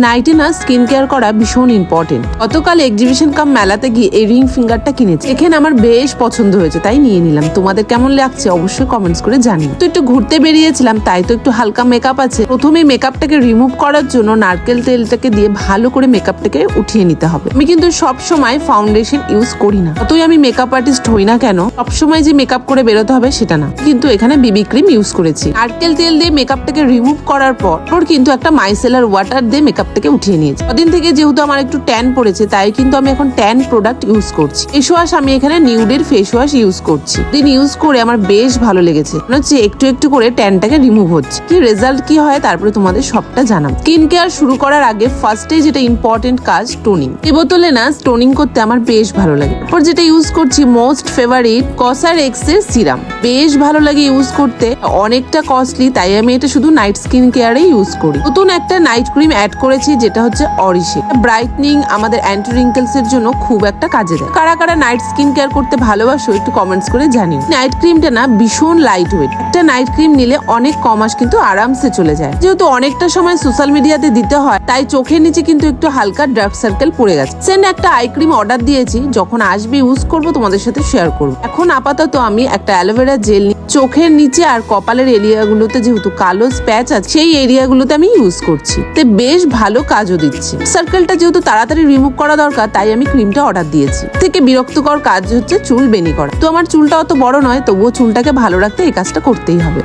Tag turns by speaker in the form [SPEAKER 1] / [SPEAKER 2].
[SPEAKER 1] নাইটে না skin care করা ভীষণ ইম্পর্টেন্ট। গতকাল এক্সিবিশন কাম মেলাতে গিয়ে এই রিং ফিঙ্গারটা কিনেছি, এখানে আমার বেশ পছন্দ হয়েছে তাই নিয়ে নিলাম। তোমাদের কেমন লাগছে অবশ্যই কমেন্টস করে জানিও। তো একটু ঘুরতে বেরিয়েছিলাম তাই তো একটু হালকা মেকআপ আছে। প্রথমে মেকআপটাকে রিমুভ করার জন্য নারকেল তেলটাকে দিয়ে ভালো করে মেকআপটাকে উঠিয়ে নিতে হবে। আমি কিন্তু সব সময় ফাউন্ডেশন ইউজ করি না, যতই আমি মেকআপ আর্টিস্ট হই না কেন সবসময় যে মেকআপ করে বেরোতে হবে সেটা না, কিন্তু এখানে বিবি ক্রিম ইউজ করেছি। নারকেল তেল দিয়ে মেকআপটাকে রিমুভ করার পর কিন্তু একটা মাইসেলার ওয়াটার দিয়ে মেকআপটাকে উঠিয়ে নিয়েছি। কদিন থেকে যেহেতু আমার একটু ট্যান পড়েছে তাই কিন্তু আমি এখন ট্যান প্রোডাক্ট ইউজ করছি। ফেস ওয়াশ আমি এখানে নিউডের ফেস ওয়াশ ইউজ করছি। দিন ইউজ করে আমার বেশ ভালো লেগেছে, মনে হচ্ছে একটু একটু করে ট্যানটাকে রিমুভ হচ্ছে। কি রেজাল্ট কি হয় তারপরে তোমাদের সবটা জানাম। স্কিন কেয়ার শুরু করার আগে ফার্স্টে যেটা ইম্পর্টেন্ট কাজ টোনিং। এই বোতলে না টোনিং করতে আমার বেশ ভালো লাগে। তারপর যেটা ইউজ করছি মোস্ট ফেভারিট কসারএক্স এর সিরাম, বেশ ভালো লাগে ইউজ করতে। অনেকটা কস্টলি তাই আমি এটা শুধু নাইট স্কিন কেয়ারে ইউজ করি। নতুন একটা নাইট ক্রিম অ্যাড করেছি যেটা হচ্ছে অরিশে ব্রাইটনিং, আমাদের অ্যান্টি রিঙ্কেলস এর জন্য খুব একটা কাজে দেয়। কারা কারা নাইট স্কিন কেয়ার করতে ভালোবাসো একটু কমেন্টস করে জানিও। নাইট ক্রিমটা না ভীষণ লাইট ওয়েট, একটা নাইট ক্রিম নিলে অনেক ক মাস কিন্তু আরামসে চলে যায়। যেহেতু অনেকটা সময় সোশ্যাল মিডিয়াতে দিতে হয় তাই চোখের নিচে কিন্তু একটু হালকা ডার্ক সার্কেল পড়ে গেছে। সেন্ড একটা আই ক্রিম অর্ডার দিয়েছি, যখন আসবে ইউজ করবো তোমাদের সাথে শেয়ার করবো। এখন আপাতত আমি একটা অ্যালোভেরা জেল চোখের নিচে আর কপালের এরিয়াগুলোতে যেহেতু কালো স্প্যাচ আছে সেই এরিয়াগুলোতে আমি ইউজ করছি, তো বেশ ভালো কাজও দিচ্ছে। সার্কেলটা যেহেতু তাড়াতাড়ি রিমুভ করা দরকার তাই আমি ক্রিমটা অর্ডার দিয়েছি। থেকে বিরক্তকর কাজ হচ্ছে চুল বেনি করা। তো আমার চুলটা অত বড় নয়, তবুও চুলটাকে ভালো রাখতে এই কাজটা করতেই হবে।